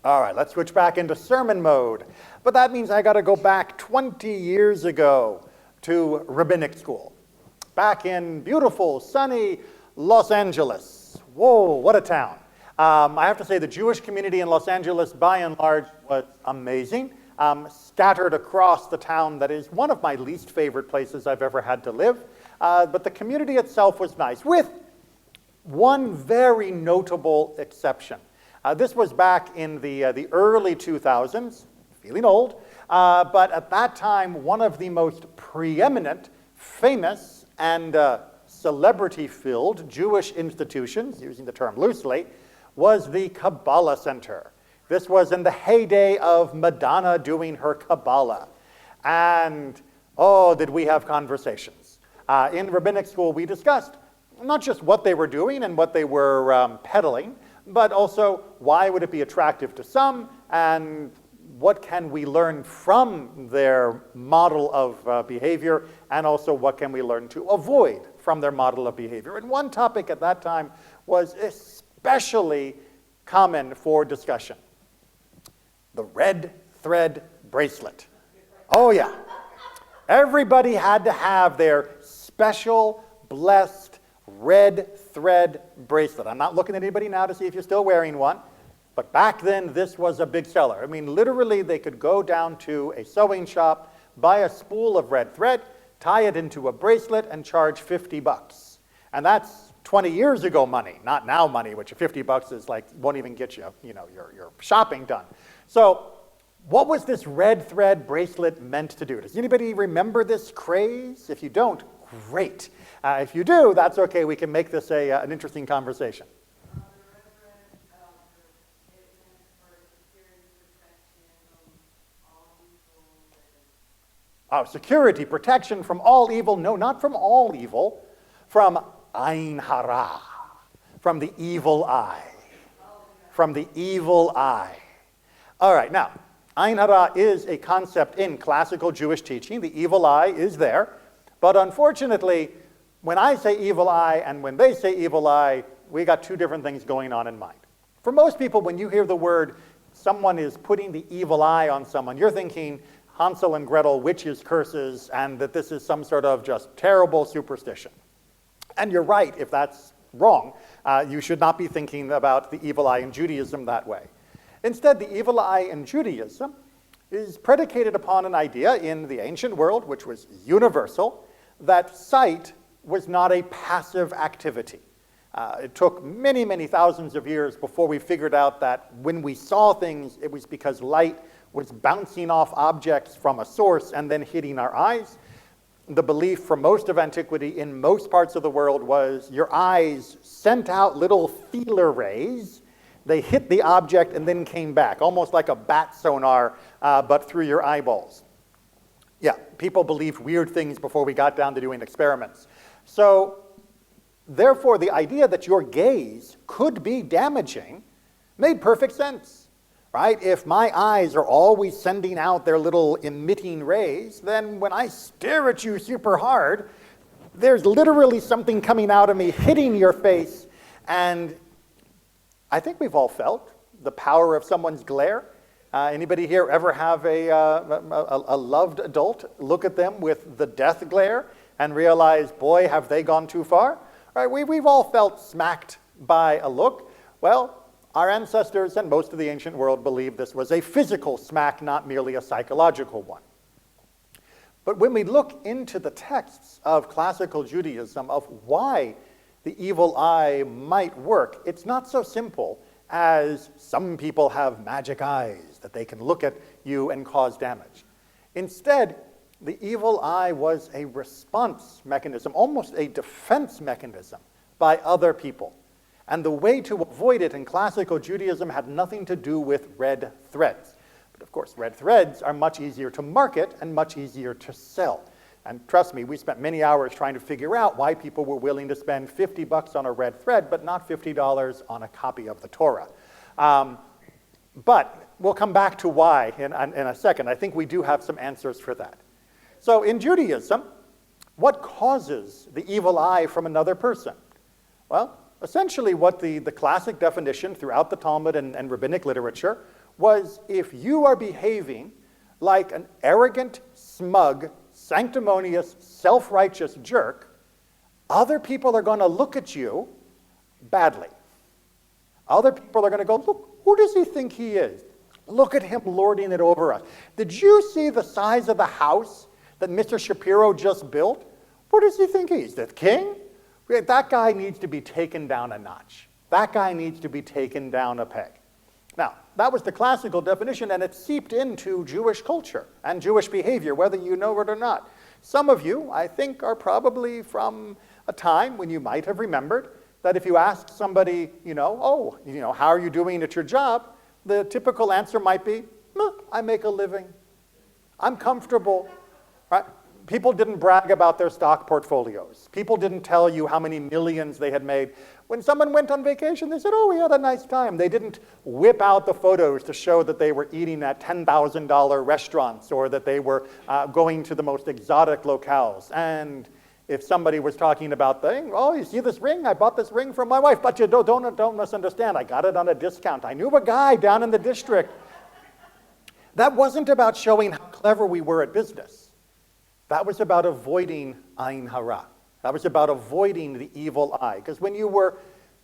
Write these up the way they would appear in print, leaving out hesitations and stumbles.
All right, let's switch back into sermon mode. But that means I got to go back 20 years ago to rabbinic school. Back in beautiful, sunny Los Angeles. Whoa, what a town. I have to say the Jewish community in Los Angeles, by and large, was amazing. Scattered across the town that is one of my least favorite places I've ever had to live. But the community itself was nice, with one very notable exception. This was back in the early 2000s, feeling old, but at that time, one of the most preeminent, famous, and celebrity-filled Jewish institutions, using the term loosely, was the Kabbalah Center. This was in the heyday of Madonna doing her Kabbalah. And, oh, did we have conversations. In rabbinic school, we discussed not just what they were doing and what they were peddling, but also why would it be attractive to some, and what can we learn from their model of behavior, and also what can we learn to avoid from their model of behavior. And one topic at that time was especially common for discussion: the red thread bracelet. Oh yeah. Everybody had to have their special, blessed, red thread bracelet. I'm not looking at anybody now to see if you're still wearing one, but back then this was a big seller. I mean, literally they could go down to a sewing shop, buy a spool of red thread, tie it into a bracelet, and charge $50. And that's 20 years ago money, not now money, which $50 is like, won't even get you, your shopping done. So what was this red thread bracelet meant to do? Does anybody remember this craze? If you don't, great. If you do, that's okay. We can make this an interesting conversation. Oh, security, protection from all evil. No, not from all evil. From Ain Hara, from the evil eye. From the evil eye. All right, now, Ain Hara is a concept in classical Jewish teaching. The evil eye is there. But unfortunately, when I say evil eye and when they say evil eye, we got two different things going on in mind. For most people, when you hear the word someone is putting the evil eye on someone, you're thinking Hansel and Gretel, witches' curses, and that this is some sort of just terrible superstition. And you're right if that's wrong. You should not be thinking about the evil eye in Judaism that way. Instead, the evil eye in Judaism is predicated upon an idea in the ancient world, which was universal, that sight was not a passive activity. It took many, many thousands of years before we figured out that when we saw things, it was because light was bouncing off objects from a source and then hitting our eyes. The belief for most of antiquity in most parts of the world was your eyes sent out little feeler rays. They hit the object and then came back, almost like a bat sonar, but through your eyeballs. Yeah, people believed weird things before we got down to doing experiments. So, therefore, the idea that your gaze could be damaging made perfect sense. Right? If my eyes are always sending out their little emitting rays, then when I stare at you super hard, there's literally something coming out of me hitting your face. And I think we've all felt the power of someone's glare. Anybody here ever have a loved adult look at them with the death glare and realize, boy, have they gone too far? Right? We've all felt smacked by a look. Well, our ancestors and most of the ancient world believed this was a physical smack, not merely a psychological one. But when we look into the texts of classical Judaism of why the evil eye might work, it's not so simple as some people have magic eyes that they can look at you and cause damage. Instead, the evil eye was a response mechanism, almost a defense mechanism by other people. And the way to avoid it in classical Judaism had nothing to do with red threads. But of course, red threads are much easier to market and much easier to sell. And trust me, we spent many hours trying to figure out why people were willing to spend $50 on a red thread, but not $50 on a copy of the Torah. But we'll come back to why in a second. I think we do have some answers for that. So in Judaism, what causes the evil eye from another person? Well, essentially what the classic definition throughout the Talmud and rabbinic literature was if you are behaving like an arrogant, smug, sanctimonious, self-righteous jerk, other people are going to look at you badly. Other people are going to go, look, who does he think he is? Look at him lording it over us. Did you see the size of the house that Mr. Shapiro just built? What does he think he is, the king? That guy needs to be taken down a notch. That guy needs to be taken down a peg. Now, that was the classical definition, and it seeped into Jewish culture and Jewish behavior, whether you know it or not. Some of you, I think, are probably from a time when you might have remembered that if you asked somebody, how are you doing at your job? The typical answer might be, I make a living. I'm comfortable. Right? People didn't brag about their stock portfolios. People didn't tell you how many millions they had made. When someone went on vacation, they said, oh, we had a nice time. They didn't whip out the photos to show that they were eating at $10,000 restaurants or that they were going to the most exotic locales. And if somebody was talking about oh, you see this ring? I bought this ring from my wife. But you don't misunderstand. I got it on a discount. I knew a guy down in the district. That wasn't about showing how clever we were at business. That was about avoiding ayin hara. That was about avoiding the evil eye. Because when you were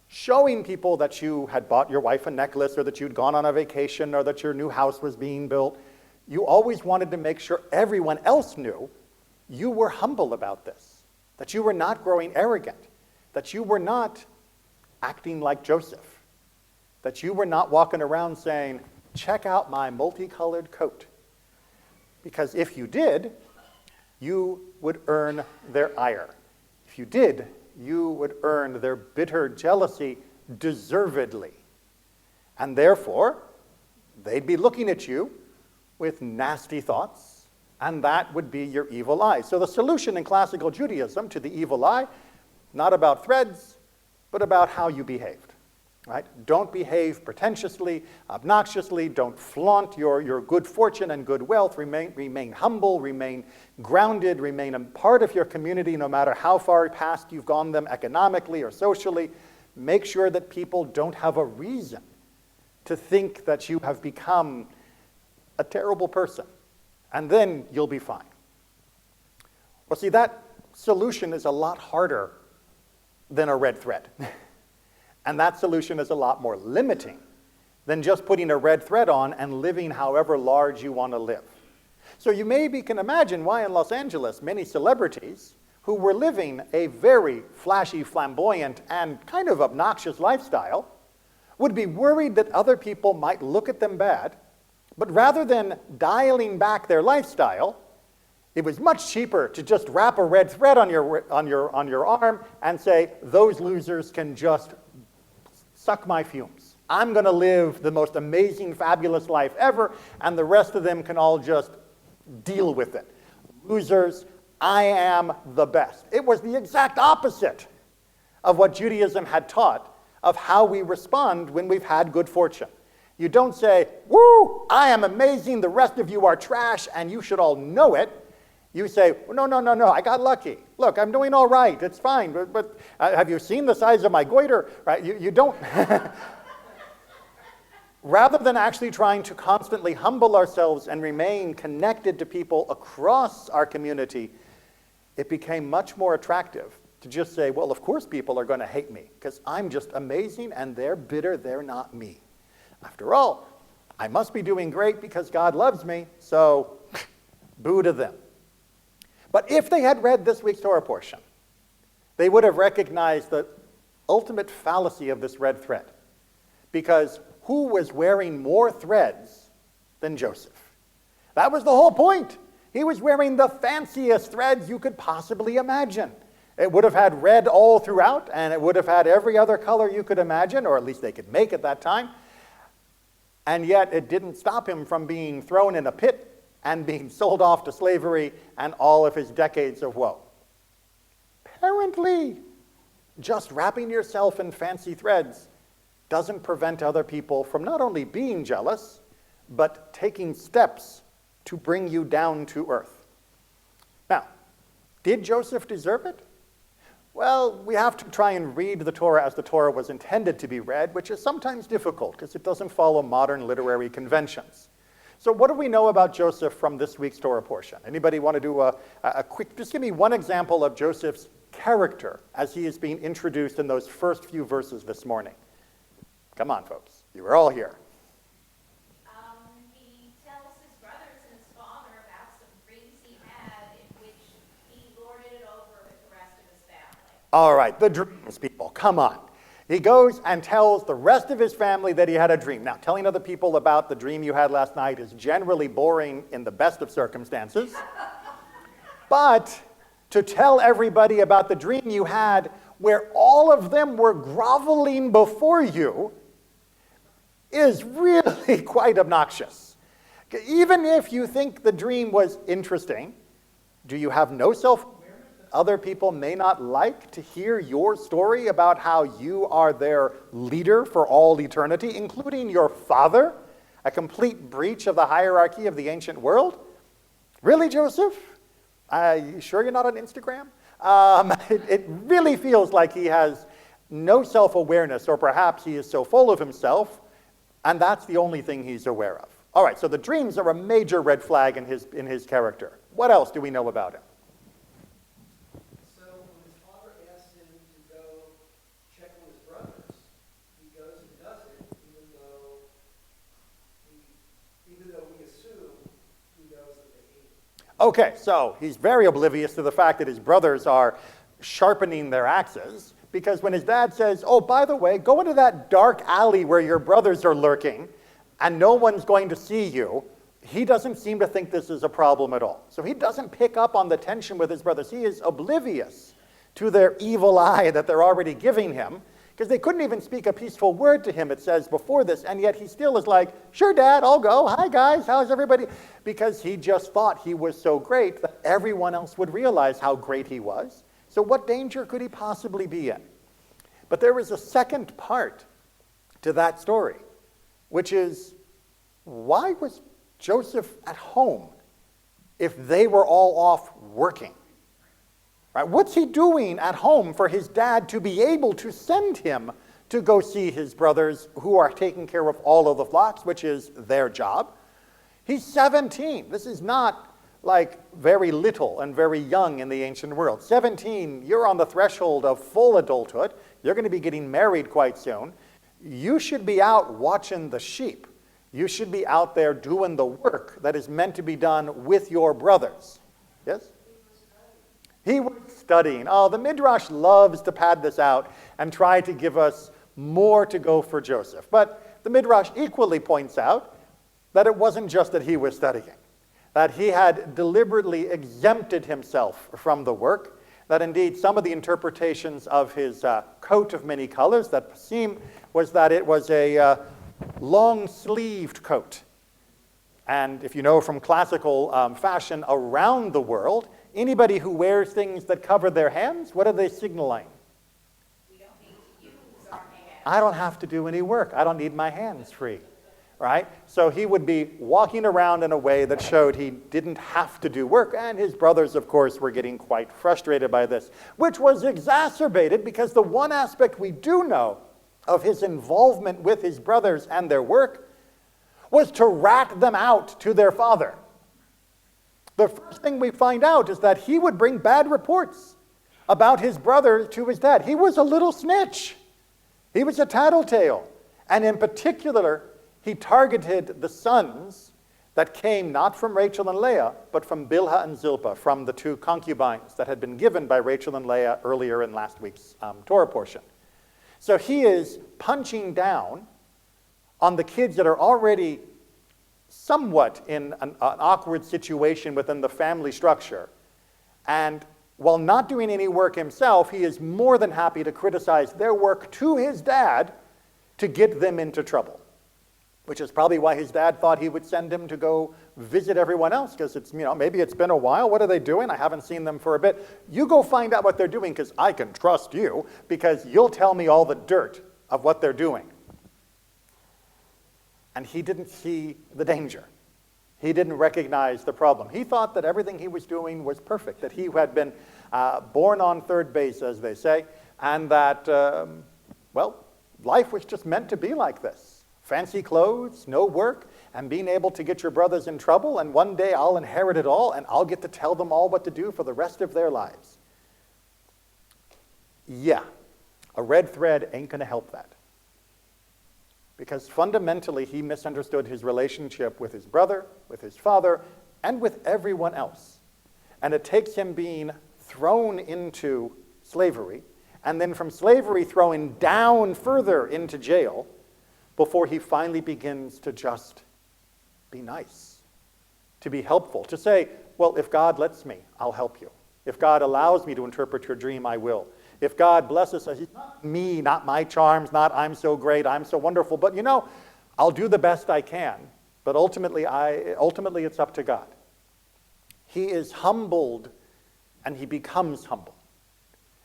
showing people that you had bought your wife a necklace or that you'd gone on a vacation or that your new house was being built, you always wanted to make sure everyone else knew you were humble about this, that you were not growing arrogant, that you were not acting like Joseph, that you were not walking around saying, check out my multicolored coat. Because if you did, you would earn their ire. If you did, you would earn their bitter jealousy deservedly. And therefore, they'd be looking at you with nasty thoughts, and that would be your evil eye. So the solution in classical Judaism to the evil eye, not about threads, but about how you behaved. Right? Don't behave pretentiously, obnoxiously. Don't flaunt your good fortune and good wealth. Remain humble, remain grounded, remain a part of your community no matter how far past you've gone them economically or socially. Make sure that people don't have a reason to think that you have become a terrible person. And then you'll be fine. Well, see, that solution is a lot harder than a red thread. And that solution is a lot more limiting than just putting a red thread on and living however large you want to live. So you maybe can imagine why in Los Angeles many celebrities who were living a very flashy, flamboyant, and kind of obnoxious lifestyle would be worried that other people might look at them bad, but rather than dialing back their lifestyle, it was much cheaper to just wrap a red thread on your arm and say, those losers can just suck my fumes. I'm going to live the most amazing, fabulous life ever, and the rest of them can all just deal with it. Losers, I am the best. It was the exact opposite of what Judaism had taught of how we respond when we've had good fortune. You don't say, woo, I am amazing, the rest of you are trash, and you should all know it. You say, no, I got lucky. Look, I'm doing all right, it's fine, but have you seen the size of my goiter? Right? You don't. Rather than actually trying to constantly humble ourselves and remain connected to people across our community, it became much more attractive to just say, well, of course people are going to hate me because I'm just amazing and they're bitter, they're not me. After all, I must be doing great because God loves me, so boo to them. But if they had read this week's Torah portion, they would have recognized the ultimate fallacy of this red thread. Because who was wearing more threads than Joseph? That was the whole point. He was wearing the fanciest threads you could possibly imagine. It would have had red all throughout, and it would have had every other color you could imagine, or at least they could make at that time. And yet it didn't stop him from being thrown in a pit and being sold off to slavery and all of his decades of woe. Apparently, just wrapping yourself in fancy threads doesn't prevent other people from not only being jealous, but taking steps to bring you down to earth. Now, did Joseph deserve it? Well, we have to try and read the Torah as the Torah was intended to be read, which is sometimes difficult because it doesn't follow modern literary conventions. So what do we know about Joseph from this week's Torah portion? Anybody want to do a quick, just give me one example of Joseph's character as he is being introduced in those first few verses this morning. Come on, folks. You were all here. He tells his brothers and his father about some dreams he had in which he lorded it over with the rest of his family. All right, the dreams, people. Come on. He goes and tells the rest of his family that he had a dream. Now, telling other people about the dream you had last night is generally boring in the best of circumstances. But to tell everybody about the dream you had where all of them were groveling before you is really quite obnoxious. Even if you think the dream was interesting, do you have no self-awareness that other people may not like to hear your story about how you are their leader for all eternity, including your father, a complete breach of the hierarchy of the ancient world? Really, Joseph? You sure you're not on Instagram? It really feels like he has no self-awareness, or perhaps he is so full of himself, and that's the only thing he's aware of. All right, so the dreams are a major red flag in his character. What else do we know about him? So when his father asks him to go check on his brothers, he goes and does it, even though we assume he knows that they hate him. Okay, so he's very oblivious to the fact that his brothers are sharpening their axes, because when his dad says, oh, by the way, go into that dark alley where your brothers are lurking and no one's going to see you, he doesn't seem to think this is a problem at all. So he doesn't pick up on the tension with his brothers. He is oblivious to their evil eye that they're already giving him, because they couldn't even speak a peaceful word to him, it says before this, and yet he still is like, sure, Dad, I'll go. Hi, guys, how's everybody? Because he just thought he was so great that everyone else would realize how great he was. So what danger could he possibly be in? But there is a second part to that story, which is, why was Joseph at home if they were all off working? Right? What's he doing at home for his dad to be able to send him to go see his brothers who are taking care of all of the flocks, which is their job? He's 17. This is not like very little and very young in the ancient world. 17, you're on the threshold of full adulthood. You're going to be getting married quite soon. You should be out watching the sheep. You should be out there doing the work that is meant to be done with your brothers. Yes? He was studying. Oh, the Midrash loves to pad this out and try to give us more to go for Joseph. But the Midrash equally points out that it wasn't just that he was studying, that he had deliberately exempted himself from the work, that indeed some of the interpretations of his coat of many colors that seem was that it was a long-sleeved coat. And if you know from classical fashion around the world, anybody who wears things that cover their hands, what are they signaling? We don't need to use our hands. I don't have to do any work. I don't need my hands free. Right? So he would be walking around in a way that showed he didn't have to do work. And his brothers, of course, were getting quite frustrated by this, which was exacerbated because the one aspect we do know of his involvement with his brothers and their work was to rat them out to their father. The first thing we find out is that he would bring bad reports about his brother to his dad. He was a little snitch. He was a tattletale. And in particular, he targeted the sons that came not from Rachel and Leah, but from Bilhah and Zilpah, from the two concubines that had been given by Rachel and Leah earlier in last week's Torah portion. So he is punching down on the kids that are already somewhat in an awkward situation within the family structure. And while not doing any work himself, he is more than happy to criticize their work to his dad to get them into trouble. Which is probably why his dad thought he would send him to go visit everyone else, because it's, maybe it's been a while. What are they doing? I haven't seen them for a bit. You go find out what they're doing, because I can trust you, because you'll tell me all the dirt of what they're doing. And he didn't see the danger. He didn't recognize the problem. He thought that everything he was doing was perfect, that he had been born on third base, as they say, and that, well, life was just meant to be like this. Fancy clothes, no work, and being able to get your brothers in trouble, and one day I'll inherit it all, and I'll get to tell them all what to do for the rest of their lives. Yeah, a red thread ain't going to help that. Because fundamentally, he misunderstood his relationship with his brother, with his father, and with everyone else. And it takes him being thrown into slavery, and then from slavery thrown down further into jail, before he finally begins to just be nice, to be helpful, to say, well, if God lets me, I'll help you. If God allows me to interpret your dream, I will. If God blesses us, it's not me, not my charms, not I'm so great, I'm so wonderful, but you know, I'll do the best I can. But ultimately it's up to God. He is humbled and he becomes humble.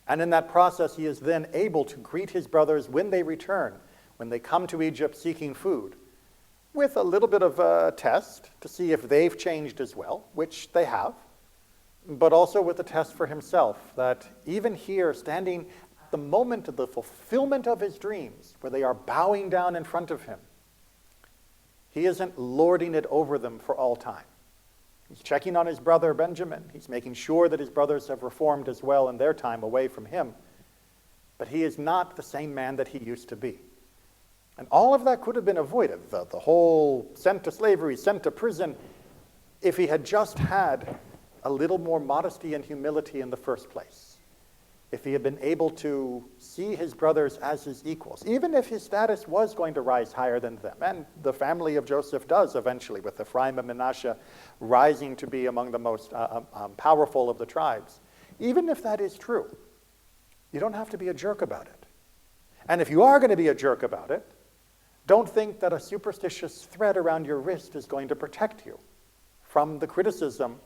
And in that process, he is then able to greet his brothers when they return, when they come to Egypt seeking food, with a little bit of a test to see if they've changed as well, which they have, but also with a test for himself, that even here, standing at the moment of the fulfillment of his dreams, where they are bowing down in front of him, he isn't lording it over them for all time. He's checking on his brother Benjamin. He's making sure that his brothers have reformed as well in their time away from him. But he is not the same man that he used to be. And all of that could have been avoided, the whole sent to slavery, sent to prison, if he had just had a little more modesty and humility in the first place. If he had been able to see his brothers as his equals, even if his status was going to rise higher than them, and the family of Joseph does eventually, with Ephraim and Manasseh rising to be among the most powerful of the tribes. Even if that is true, you don't have to be a jerk about it. And if you are going to be a jerk about it, don't think that a superstitious thread around your wrist is going to protect you from the criticism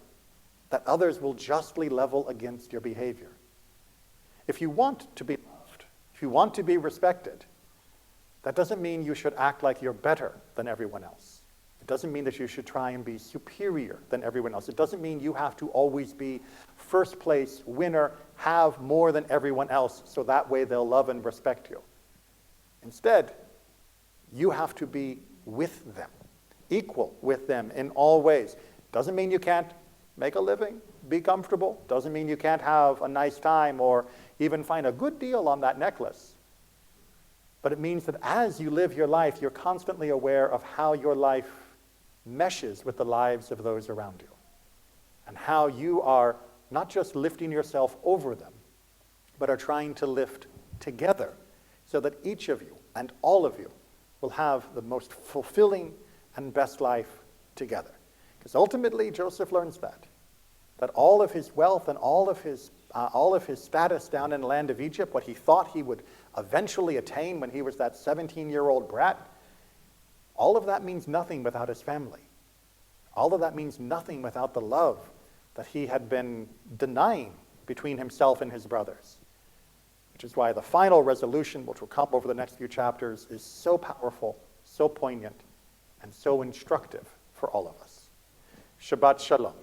that others will justly level against your behavior. If you want to be loved, if you want to be respected, that doesn't mean you should act like you're better than everyone else. It doesn't mean that you should try and be superior than everyone else. It doesn't mean you have to always be first place, winner, have more than everyone else, so that way they'll love and respect you. Instead, you have to be with them, equal with them in all ways. Doesn't mean you can't make a living, be comfortable. Doesn't mean you can't have a nice time or even find a good deal on that necklace. But it means that as you live your life, you're constantly aware of how your life meshes with the lives of those around you. And how you are not just lifting yourself over them, but are trying to lift together so that each of you and all of you will have the most fulfilling and best life together. Because ultimately, Joseph learns that all of his wealth and all of his status down in the land of Egypt, what he thought he would eventually attain when he was that 17-year-old brat, all of that means nothing without his family. All of that means nothing without the love that he had been denying between himself and his brothers. Which is why the final resolution, which will come over the next few chapters, is so powerful, so poignant, and so instructive for all of us. Shabbat Shalom.